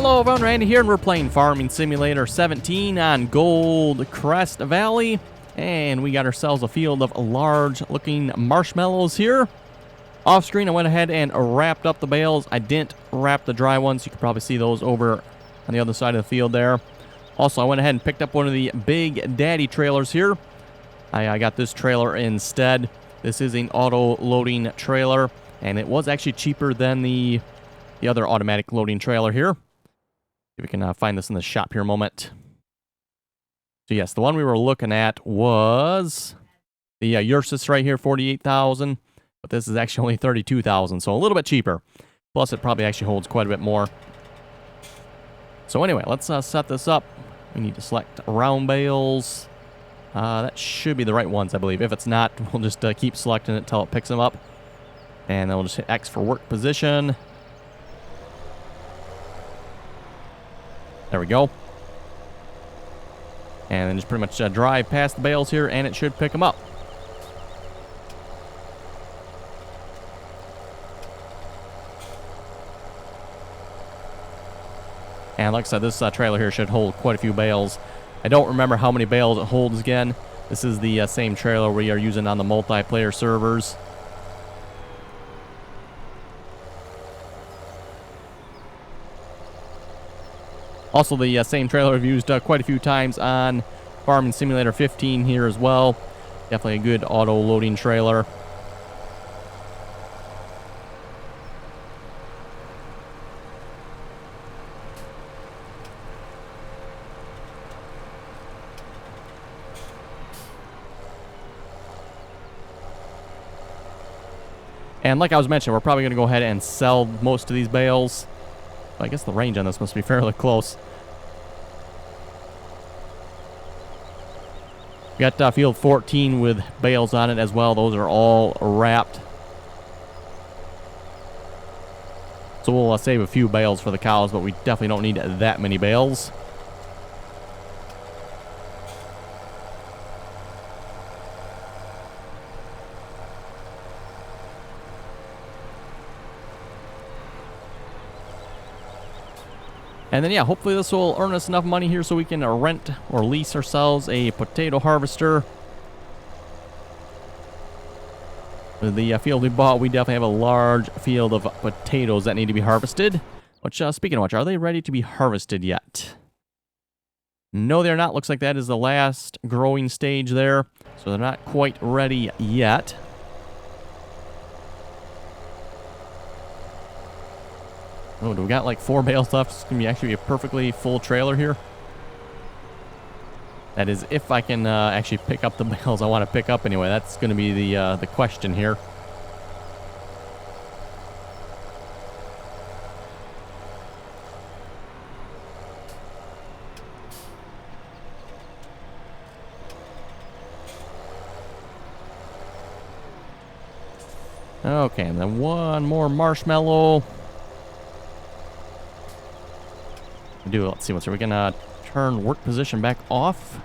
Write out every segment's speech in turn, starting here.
Hello everyone, Randy here, and we're playing Farming Simulator 17 on Gold Crest Valley. And we got ourselves a field of large looking marshmallows here. Off screen, I went ahead and wrapped up the bales. I didn't wrap the dry ones. You can probably see those over on the other side of the field there. Also, I went ahead and picked up one of the Big Daddy trailers here. I got this trailer instead. This is an auto loading trailer, and it was actually cheaper than the other automatic loading trailer here. If we can find this in the shop here a moment. So yes, the one we were looking at was the Ursus right here, 48,000, but this is actually only 32,000, so a little bit cheaper. Plus, it probably actually holds quite a bit more. So anyway, let's set this up. We need to select round bales. That should be the right ones, I believe. If it's not, we'll just keep selecting it until it picks them up. And then we'll just hit X for work position. There we go. And then just pretty much drive past the bales here, and it should pick them up. And like I said, this trailer here should hold quite a few bales. I don't remember how many bales it holds again. This is the same trailer we are using on the multiplayer servers. Also, the same trailer I've used quite a few times on Farming Simulator 15 here as well. Definitely a good auto-loading trailer. And like I was mentioning, we're probably going to go ahead and sell most of these bales. I guess the range on this must be fairly close. We got field 14 with bales on it as well. Those are all wrapped. So we'll save a few bales for the cows, but we definitely don't need that many bales. And then, yeah, hopefully this will earn us enough money here so we can rent or lease ourselves a potato harvester. The field we bought, we definitely have a large field of potatoes that need to be harvested. Which, speaking of which, are they ready to be harvested yet? No, they're not. Looks like that is the last growing stage there. So they're not quite ready yet. Oh, do we got like 4 bales left? It's going to be actually a perfectly full trailer here. That is, if I can actually pick up the bales I want to pick up anyway. That's going to be the question here. Okay, and then one more marshmallow. Let's see what's here. We're gonna turn work position back off.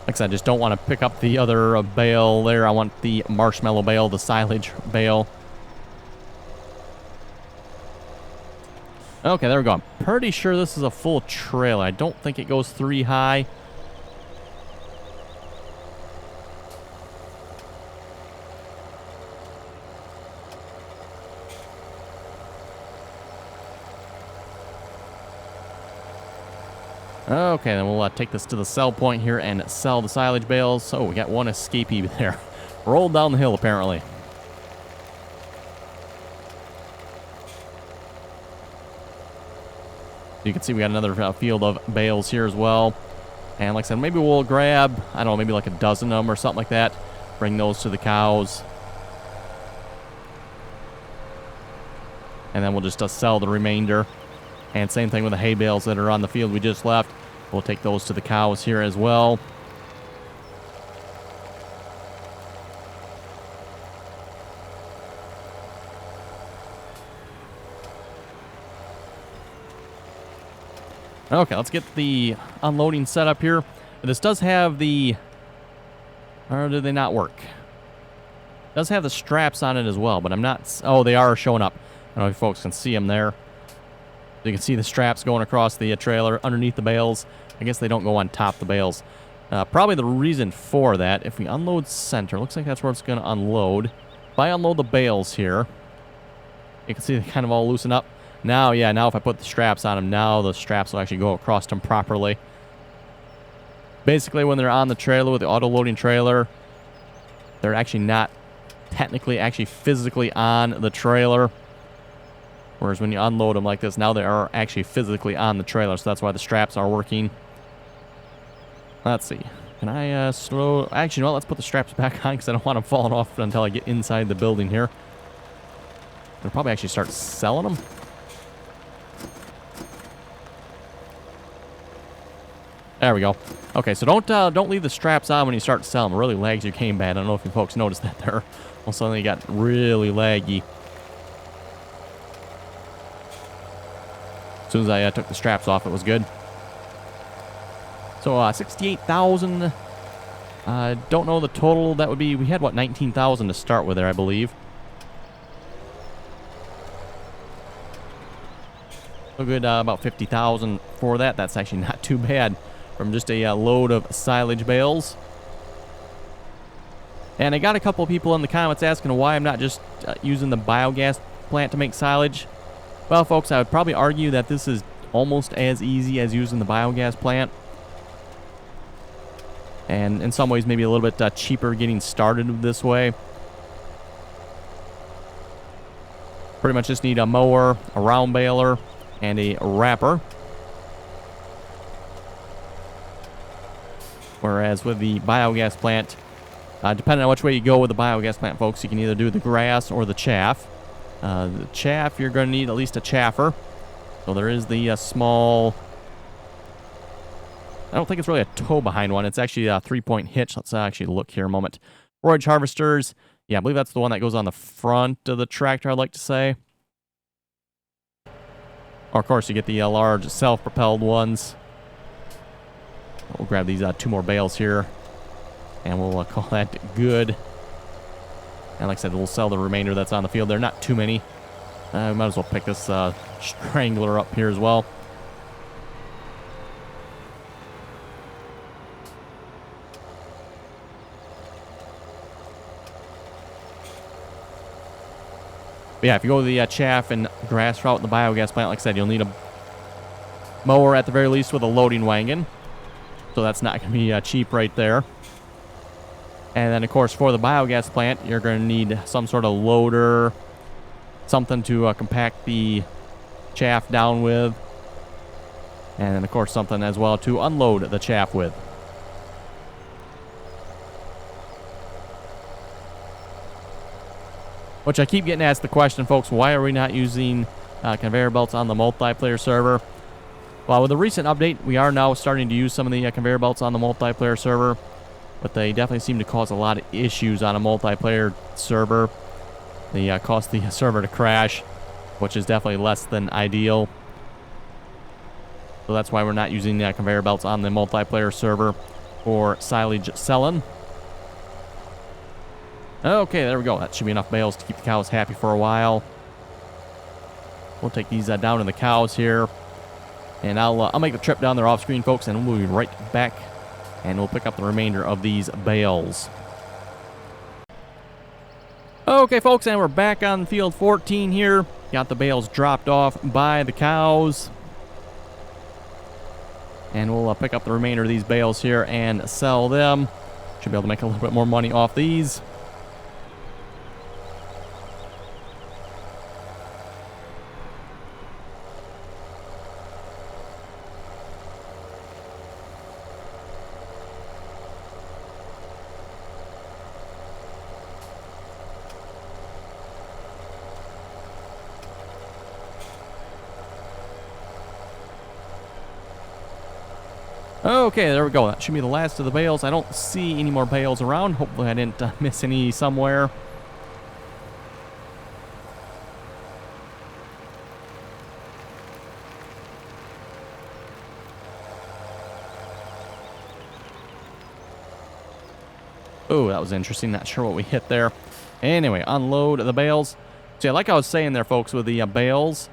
Like I said, I just don't want to pick up the other bale there. I want the marshmallow bale, the silage bale. Okay, there we go. I'm pretty sure this is a full trailer. I don't think it goes 3 high. Okay, then we'll take this to the sell point here and sell the silage bales. So we got one escapee there. Rolled down the hill, apparently. You can see we got another field of bales here as well. And like I said, maybe we'll grab, I don't know, maybe like a dozen of them or something like that. Bring those to the cows. And then we'll just sell the remainder. And same thing with the hay bales that are on the field we just left. We'll take those to the cows here as well. Okay, let's get the unloading set up here. This does have the... Or do they not work? Does have the straps on it as well, but I'm not... Oh, they are showing up. I don't know if folks can see them there. You can see the straps going across the trailer underneath the bales. I guess they don't go on top of the bales. Probably the reason for that, if we unload center, looks like that's where it's going to unload. If I unload the bales here, you can see they kind of all loosen up. Now, yeah, now if I put the straps on them, now the straps will actually go across them properly. Basically, when they're on the trailer with the auto-loading trailer, they're actually not technically actually physically on the trailer. Whereas when you unload them like this, now they are actually physically on the trailer. So that's why the straps are working. Let's see. Can I slow... Actually, no, let's put the straps back on because I don't want them falling off until I get inside the building here. I'll probably actually start selling them. There we go. Okay, so don't leave the straps on when you start to sell them. It really lags your game bad. I don't know if you folks noticed that there. All of a sudden, it got really laggy. As soon as I took the straps off, it was good. So 68,000. Don't know the total. That would be... We had, what, 19,000 to start with there, I believe. So good, about 50,000 for that. That's actually not too bad from just a load of silage bales. And I got a couple of people in the comments asking why I'm not just using the biogas plant to make silage. Well, folks, I would probably argue that this is almost as easy as using the biogas plant. And in some ways, maybe a little bit cheaper getting started this way. Pretty much just need a mower, a round baler, and a wrapper. Whereas with the biogas plant, depending on which way you go with the biogas plant, folks, you can either do the grass or the chaff. The chaff, you're going to need at least a chaffer. So there is the small... I don't think it's really a tow behind one. It's actually a 3-point hitch. Let's actually look here a moment. Forage harvesters. Yeah, I believe that's the one that goes on the front of the tractor, I'd like to say. Or, of course, you get the large self-propelled ones. We'll grab these 2 more bales here. And we'll call that good. And like I said, we'll sell the remainder that's on the field. There are not too many. We might as well pick this strangler up here as well. But yeah, if you go the chaff and grass route in the biogas plant, like I said, you'll need a mower at the very least with a loading wagon. So that's not going to be cheap right there. And then, of course, for the biogas plant, you're going to need some sort of loader, something to compact the chaff down with. And then, of course, something as well to unload the chaff with. Which I keep getting asked the question, folks, why are we not using conveyor belts on the multiplayer server? Well, with the recent update, we are now starting to use some of the conveyor belts on the multiplayer server. But they definitely seem to cause a lot of issues on a multiplayer server. They cause the server to crash, which is definitely less than ideal. So that's why we're not using conveyor belts on the multiplayer server for silage selling. Okay, there we go. That should be enough bales to keep the cows happy for a while. We'll take these down to the cows here. And I'll make the trip down there off screen, folks, and we'll be right back. And we'll pick up the remainder of these bales. Okay, folks, and we're back on field 14 here. Got the bales dropped off by the cows. And we'll pick up the remainder of these bales here and sell them. Should be able to make a little bit more money off these. Okay, there we go. That should be the last of the bales. I don't see any more bales around. Hopefully I didn't miss any somewhere. Oh, that was interesting. Not sure what we hit there. Anyway, unload the bales. So yeah, like I was saying there, folks, with the bales,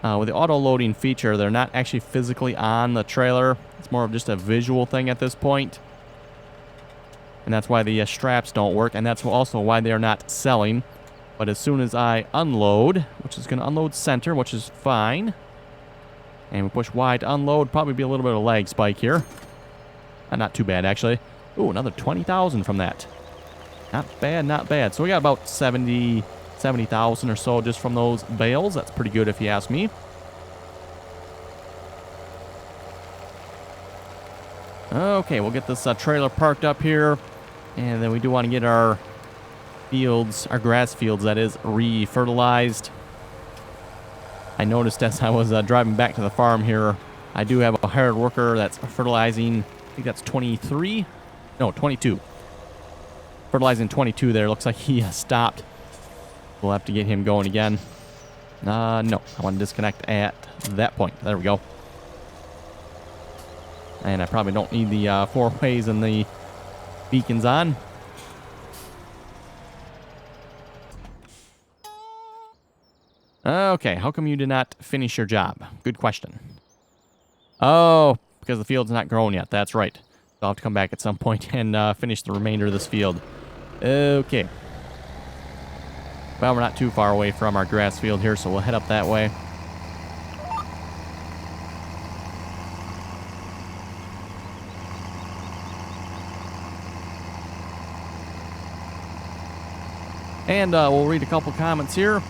with the auto-loading feature, they're not actually physically on the trailer. It's more of just a visual thing at this point. And that's why the straps don't work, and that's also why they're not selling. But as soon as I unload, which is going to unload center, which is fine, and we push Y to unload, probably be a little bit of a lag spike here. Not too bad, actually. Ooh, another 20,000 from that. Not bad, not bad. So we got about 70,000 or so just from those bales. That's pretty good if you ask me. Okay, we'll get this trailer parked up here. And then we do want to get our fields, our grass fields, that is, re-fertilized. I noticed as I was driving back to the farm here, I do have a hired worker that's fertilizing. I think that's 23. No, 22. Fertilizing 22 there. Looks like he stopped. We'll have to get him going again. No, I want to disconnect at that point. There we go. And I probably don't need the 4 ways and the beacons on. Okay, how come you did not finish your job? Good question. Oh, because the field's not grown yet. That's right. So I'll have to come back at some point and finish the remainder of this field. Okay. Well, we're not too far away from our grass field here, so we'll head up that way. And we'll read a couple comments here.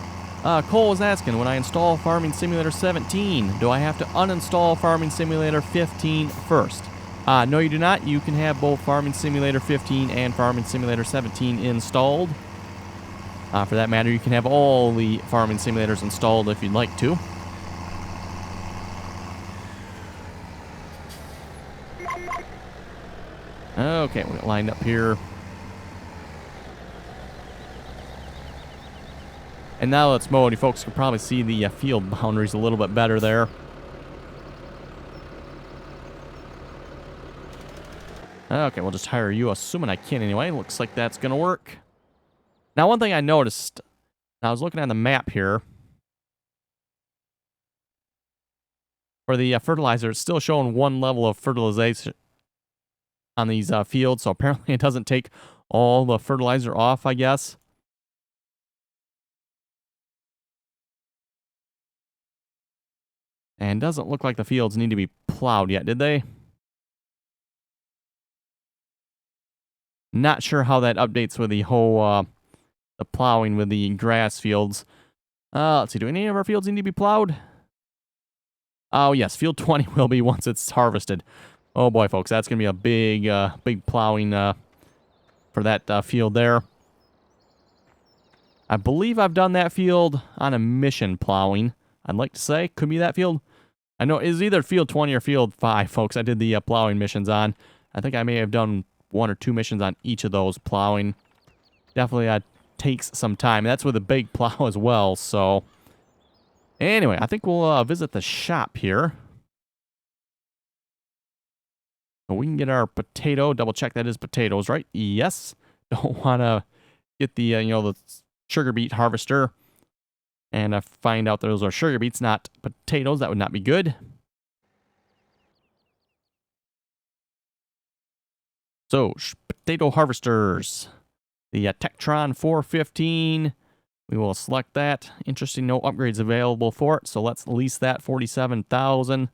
Cole was asking, when I install Farming Simulator 17, do I have to uninstall Farming Simulator 15 first? No, you do not. You can have both Farming Simulator 15 and Farming Simulator 17 installed. For that matter, you can have all the Farming Simulators installed if you'd like to. Okay, we got lined up here. And now let's mow, and you folks can probably see the field boundaries a little bit better there. Okay, we'll just hire you, assuming I can anyway. Looks like that's going to work. Now, one thing I noticed, I was looking at the map here. For the fertilizer, it's still showing 1 level of fertilization on these fields, so apparently it doesn't take all the fertilizer off, I guess. And doesn't look like the fields need to be plowed yet, did they? Not sure how that updates with the whole the plowing with the grass fields. Let's see, do any of our fields need to be plowed? Oh yes, field 20 will be once it's harvested. Oh boy, folks, that's gonna be a big big plowing for that field there. I believe I've done that field on a mission plowing. I'd like to say, could be that field. I know it's either field 20 or field 5, folks. I did the plowing missions on. I think I may have done 1 or 2 missions on each of those plowing. Definitely takes some time. That's with a big plow as well, so. Anyway, I think we'll visit the shop here. So we can get our potato. Double check that is potatoes, right? Yes. Don't want to get the, the sugar beet harvester. And find out those are sugar beets, not potatoes. That would not be good. So, potato harvesters. The Tectron 415. We will select that. Interesting, no upgrades available for it. So let's lease that, 47,000.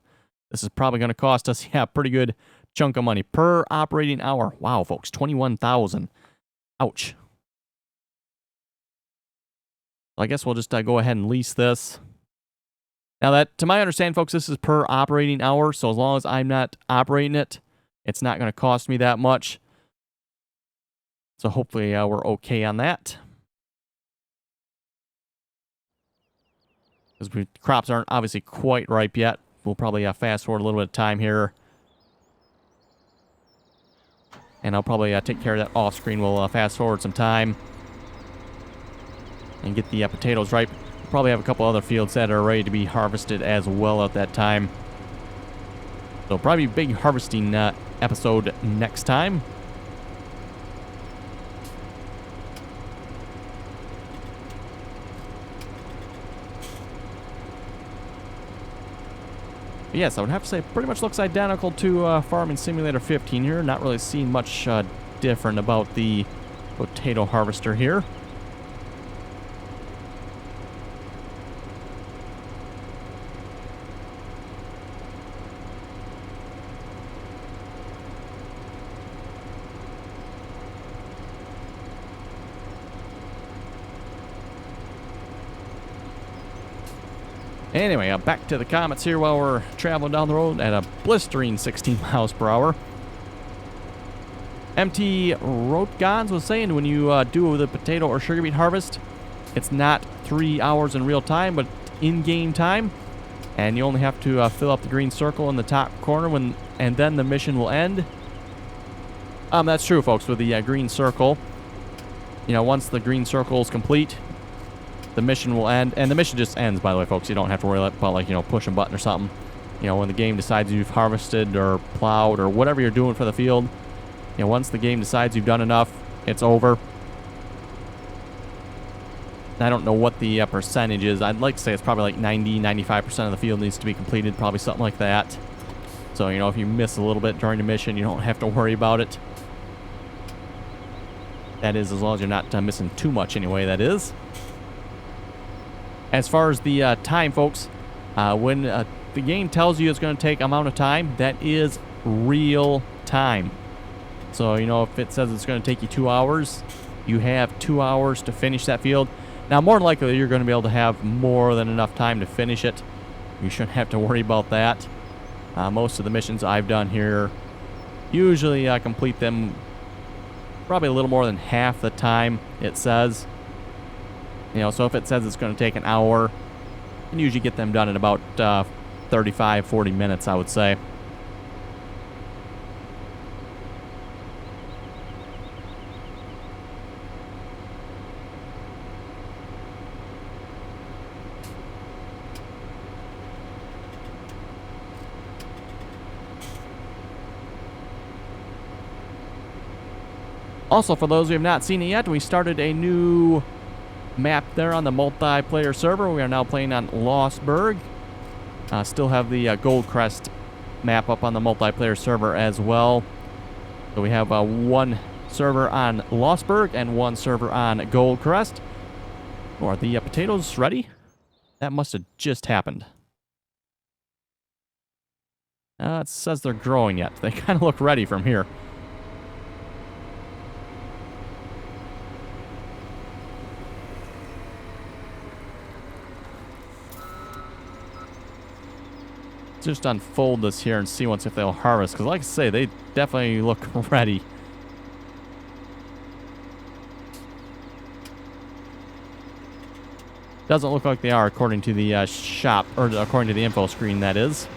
This is probably going to cost us, yeah, a pretty good chunk of money per operating hour. Wow, folks, 21,000. Ouch. I guess we'll just go ahead and lease this. Now that, to my understanding, folks, this is per operating hour. So as long as I'm not operating it, it's not going to cost me that much. So hopefully we're okay on that. Because crops aren't obviously quite ripe yet. We'll probably fast forward a little bit of time here. And I'll probably take care of that off screen. We'll fast forward some time. And get the potatoes ripe. We'll probably have a couple other fields that are ready to be harvested as well at that time. So probably a big harvesting episode next time. Yes, I would have to say pretty much looks identical to Farming Simulator 15 here. Not really seeing much different about the potato harvester here. Anyway, back to the comments here while we're traveling down the road at a blistering 16 miles per hour. MT Rotgans was saying when you do the potato or sugar beet harvest, it's not 3 hours in real time, but in-game time. And you only have to fill up the green circle in the top corner and then the mission will end. That's true, folks, with the green circle. You know, once the green circle is complete, the mission will end, and the mission just ends, by the way, folks. You don't have to worry about, like, you know, push a button or something. You know, when the game decides you've harvested or plowed or whatever you're doing for the field, you know, once the game decides you've done enough, it's over. I don't know what the percentage is. I'd like to say it's probably like 90-95% of the field needs to be completed, probably something like that. So, you know, if you miss a little bit during the mission, you don't have to worry about it. That is, as long as you're not missing too much anyway, that is. As far as the time, folks, when the game tells you it's going to take amount of time, that is real time. So, you know, if it says it's going to take you 2 hours, you have 2 hours to finish that field. Now, more than likely, you're going to be able to have more than enough time to finish it. You shouldn't have to worry about that. Most of the missions I've done here, usually I complete them probably a little more than half the time it says. You know, so if it says it's going to take an hour, you can usually get them done in about 35-40 minutes, I would say. Also, for those who have not seen it yet, we started a new map there on the multiplayer server. We are now playing on Losberg. Still have the Gold Crest map up on the multiplayer server as well. So we have one server on Losberg and one server on Gold Crest. Are the potatoes ready? That must have just happened. It says they're growing yet. They kind of look ready from here. Just unfold this here and see once if they'll harvest, because like I say, they definitely look ready. Doesn't look like they are according to the shop, or according to the info screen, that is.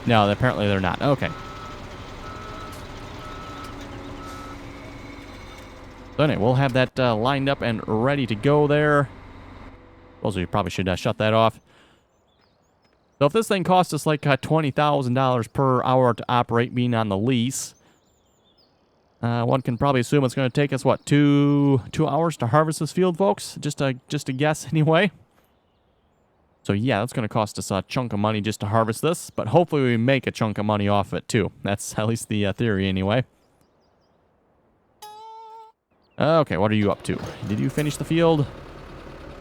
No, apparently they're not. Okay. So anyway, we'll have that lined up and ready to go there. Also, you probably should shut that off. So if this thing costs us like $20,000 per hour to operate, being on the lease, one can probably assume it's going to take us, what, two hours to harvest this field, folks? Just a guess anyway. So yeah, that's going to cost us a chunk of money just to harvest this, but hopefully we make a chunk of money off of it too. That's at least the theory anyway. Okay, what are you up to? Did you finish the field?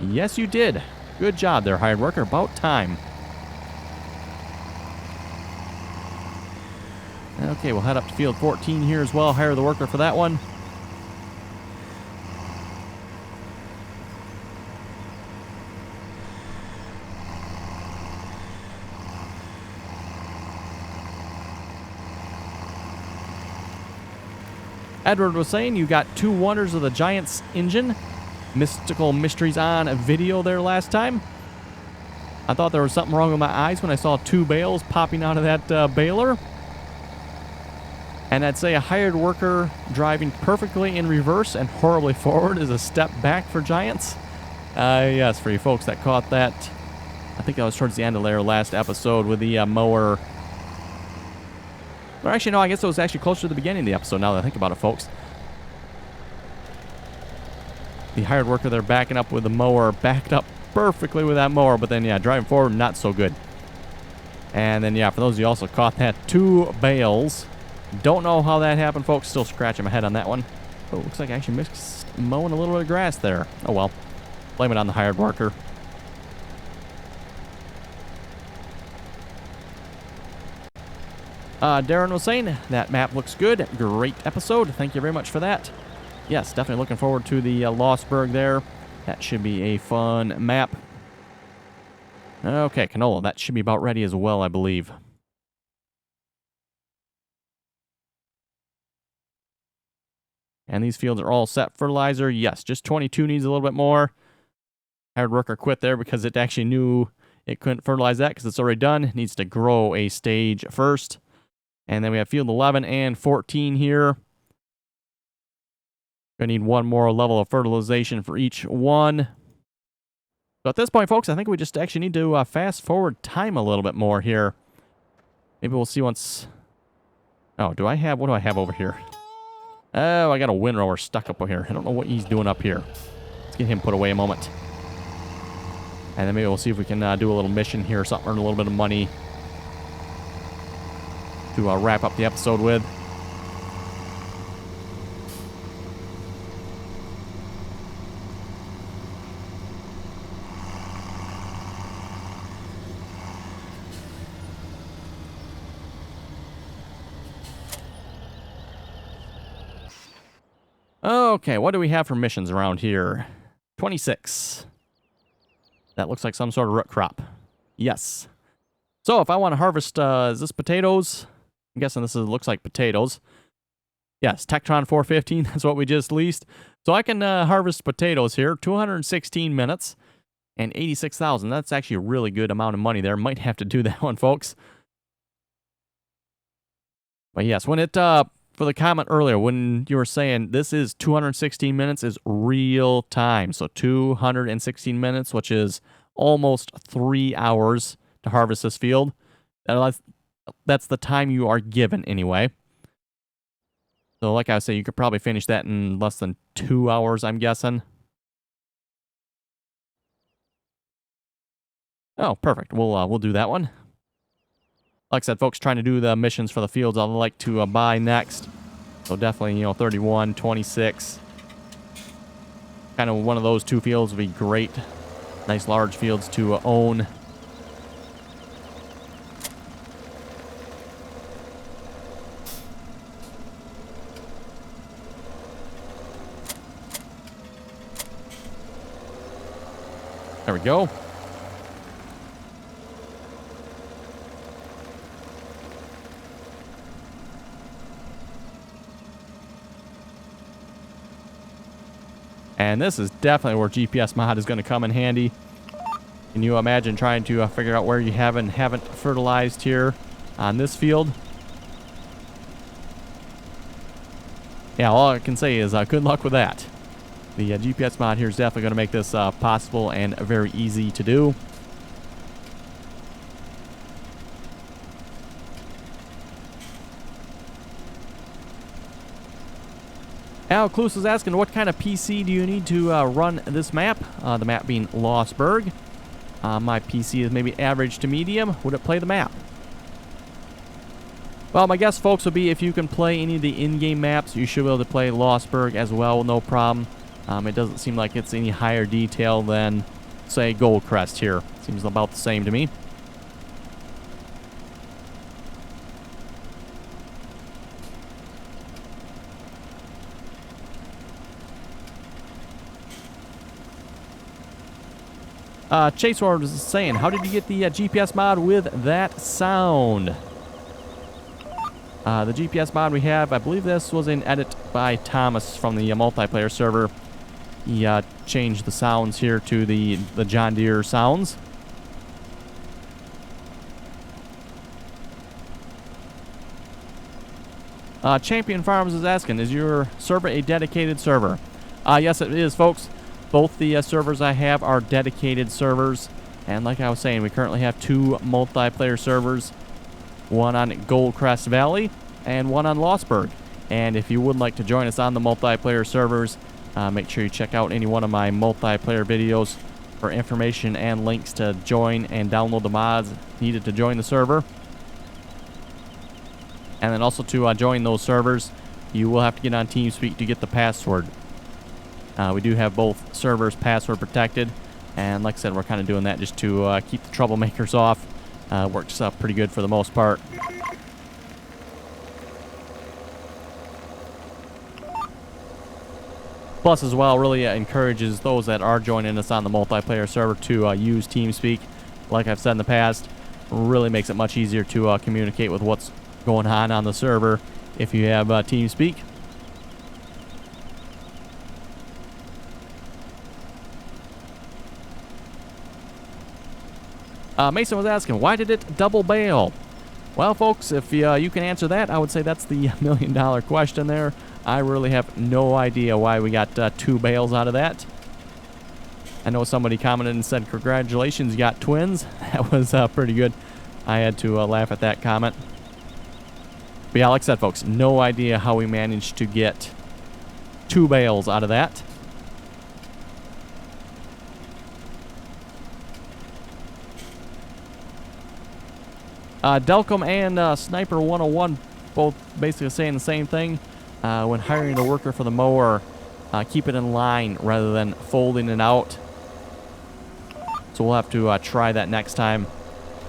Yes, you did. Good job there, hired worker. About time. Okay, we'll head up to field 14 here as well. Hire the worker for that one. Edward was saying you got 2 wonders of the Giant's engine. Mystical Mysteries on video there last time. I thought there was something wrong with my eyes when I saw 2 bales popping out of that baler. And I'd say a hired worker driving perfectly in reverse and horribly forward is a step back for Giants. Yes, for you folks that caught that, I think that was towards the end of their last episode with the mower. Or actually, no, I guess it was actually closer to the beginning of the episode, now that I think about it, folks. The hired worker there backing up with the mower, backed up perfectly with that mower, but then, yeah, driving forward, not so good. And then, yeah, for those of you also caught that, 2 bales. Don't know how that happened, folks. Still scratching my head on that one. Oh, looks like I actually missed mowing a little bit of grass there. Oh, well. Blame it on the hired worker. Darren was saying that map looks good. Great episode. Thank you very much for that. Yes, definitely looking forward to the Losberg there. That should be a fun map. Okay, canola. That should be about ready as well, I believe. And these fields are all set. Fertilizer, yes, just 22 needs a little bit more. Hired worker quit there because it actually knew it couldn't fertilize that because it's already done. It needs to grow a stage first. And then we have field 11 and 14 here. Gonna need one more level of fertilization for each one. So at this point, folks, I think we just actually need to fast forward time a little bit more here. Maybe we'll see once... Oh, what do I have over here? Oh, I got a windrower stuck up here. I don't know what he's doing up here. Let's get him put away a moment. And then maybe we'll see if we can do a little mission here or something, earn a little bit of money to wrap up the episode with. Okay, what do we have for missions around here? 26. That looks like some sort of root crop. Yes. So if I want to harvest, is this potatoes? I'm guessing this looks like potatoes. Yes, Tectron 415, that's what we just leased. So I can harvest potatoes here, 216 minutes and 86,000. That's actually a really good amount of money there. Might have to do that one, folks. But yes, when it... for the comment earlier, when you were saying this is 216 minutes is real time. So 216 minutes, which is almost 3 hours to harvest this field. That's the time you are given anyway. So like I was saying, you could probably finish that in less than 2 hours, I'm guessing. Oh, perfect. We'll do that one. Like I said, folks, trying to do the missions for the fields I'd like to buy next. So definitely, 31, 26. Kind of one of those 2 fields would be great. Nice large fields to own. There we go. And this is definitely where GPS mod is going to come in handy. Can you imagine trying to figure out where you haven't fertilized here on this field? Yeah, all I can say is good luck with that. The GPS mod here is definitely going to make this possible and very easy to do. Al Cluse is asking, what kind of PC do you need to run this map? The map being Losberg. My PC is maybe average to medium. Would it play the map? Well, my guess, folks, would be if you can play any of the in-game maps, you should be able to play Losberg as well, no problem. It doesn't seem like it's any higher detail than, say, Gold Crest here. Seems about the same to me. Chase Ward was saying, how did you get the GPS mod with that sound? The GPS mod we have, I believe this was an edit by Thomas from the multiplayer server. He changed the sounds here to the John Deere sounds. Champion Farms is asking, is your server a dedicated server? Yes, it is, folks. Both the servers I have are dedicated servers. And like I was saying, we currently have 2 multiplayer servers. One on Gold Crest Valley and one on Losberg. And if you would like to join us on the multiplayer servers, make sure you check out any one of my multiplayer videos for information and links to join and download the mods needed to join the server. And then also to join those servers, you will have to get on TeamSpeak to get the password. We do have both servers password protected, and like I said, we're kind of doing that just to keep the troublemakers off. Works pretty good for the most part. Plus, as well, really encourages those that are joining us on the multiplayer server to use TeamSpeak. Like I've said in the past, really makes it much easier to communicate with what's going on the server if you have TeamSpeak. Mason was asking, why did it double bale? Well, folks, if you can answer that, I would say that's the million-dollar question there. I really have no idea why we got 2 bales out of that. I know somebody commented and said, congratulations, you got twins. That was pretty good. I had to laugh at that comment. But yeah, like I said, folks, no idea how we managed to get 2 bales out of that. Delcom and Sniper 101 both basically saying the same thing. When hiring a worker for the mower, keep it in line rather than folding it out. So we'll have to try that next time.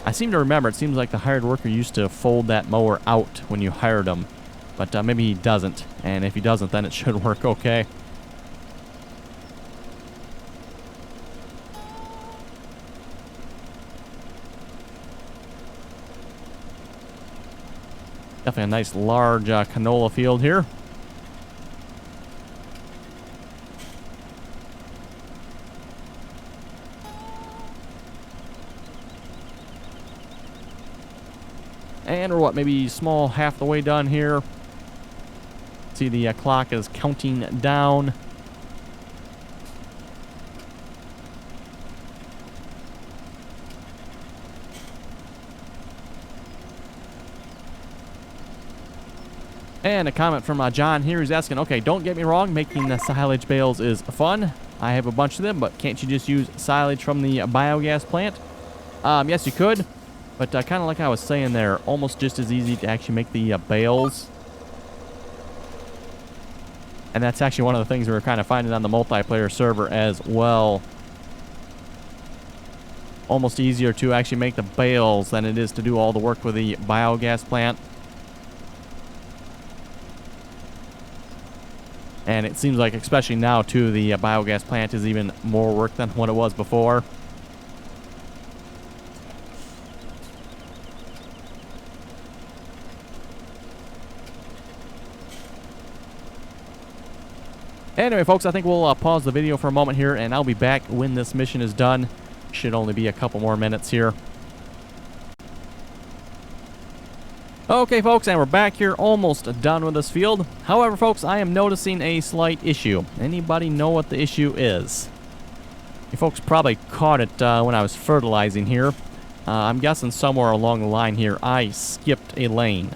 I seem to remember, it seems like the hired worker used to fold that mower out when you hired him. But maybe he doesn't. And if he doesn't, then it should work okay. Definitely a nice large canola field here. And we're what, maybe small half the way done here. See the clock is counting down. And a comment from John here who's asking, okay, don't get me wrong, making the silage bales is fun. I have a bunch of them, but can't you just use silage from the biogas plant? Yes, you could. But kind of like I was saying there, almost just as easy to actually make the bales. And that's actually one of the things we were kind of finding on the multiplayer server as well. Almost easier to actually make the bales than it is to do all the work with the biogas plant. And it seems like, especially now, too, the biogas plant is even more work than what it was before. Anyway, folks, I think we'll pause the video for a moment here, and I'll be back when this mission is done. Should only be a couple more minutes here. Okay, folks, and we're back here, almost done with this field. However, folks, I am noticing a slight issue. Anybody know what the issue is? You folks probably caught it when I was fertilizing here. I'm guessing somewhere along the line here, I skipped a lane.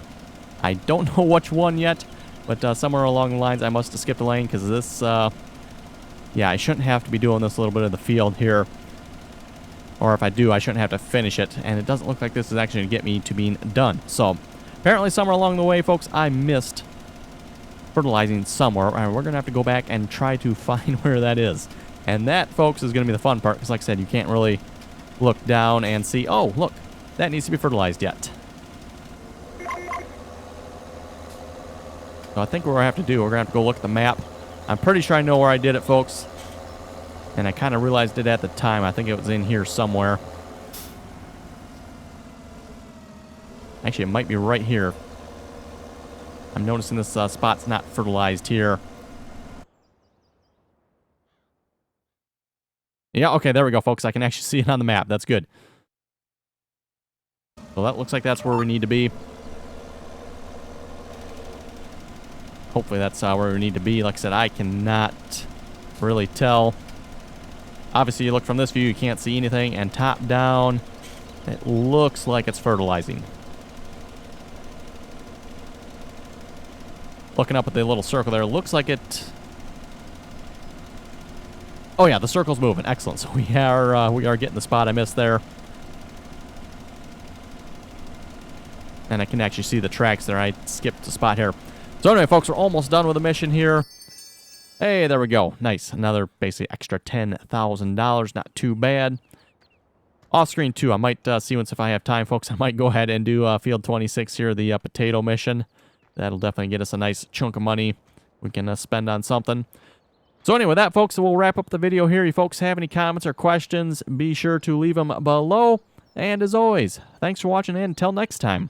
I don't know which one yet, but somewhere along the lines, I must have skipped a lane because this, yeah, I shouldn't have to be doing this little bit of the field here. Or if I do, I shouldn't have to finish it. And it doesn't look like this is actually going to get me to being done. So, apparently somewhere along the way, folks, I missed fertilizing somewhere. And we're going to have to go back and try to find where that is. And that, folks, is going to be the fun part. Because like I said, you can't really look down and see, oh, look, that needs to be fertilized yet. So I think what we're going to have to do, we're going to have to go look at the map. I'm pretty sure I know where I did it, folks. And I kind of realized it at the time. I think it was in here somewhere. Actually, it might be right here. I'm noticing this spot's not fertilized here. Yeah, okay, there we go, folks. I can actually see it on the map. That's good. So that looks like that's where we need to be. Hopefully that's where we need to be. Like I said, I cannot really tell. Obviously, you look from this view, you can't see anything. And top down, it looks like it's fertilizing. Looking up at the little circle there, looks like it Oh yeah, the circle's moving. Excellent. So we are getting the spot I missed there. And I can actually see the tracks there. I skipped a spot here. So anyway, folks, we're almost done with the mission here. Hey, there we go. Nice. Another basically extra $10,000. Not too bad. Off screen too. I might see once if I have time, folks. I might go ahead and do field 26 here, the potato mission. That'll definitely get us a nice chunk of money we can spend on something. So anyway, with that, folks, we'll wrap up the video here. You folks have any comments or questions, be sure to leave them below. And as always, thanks for watching, and until next time.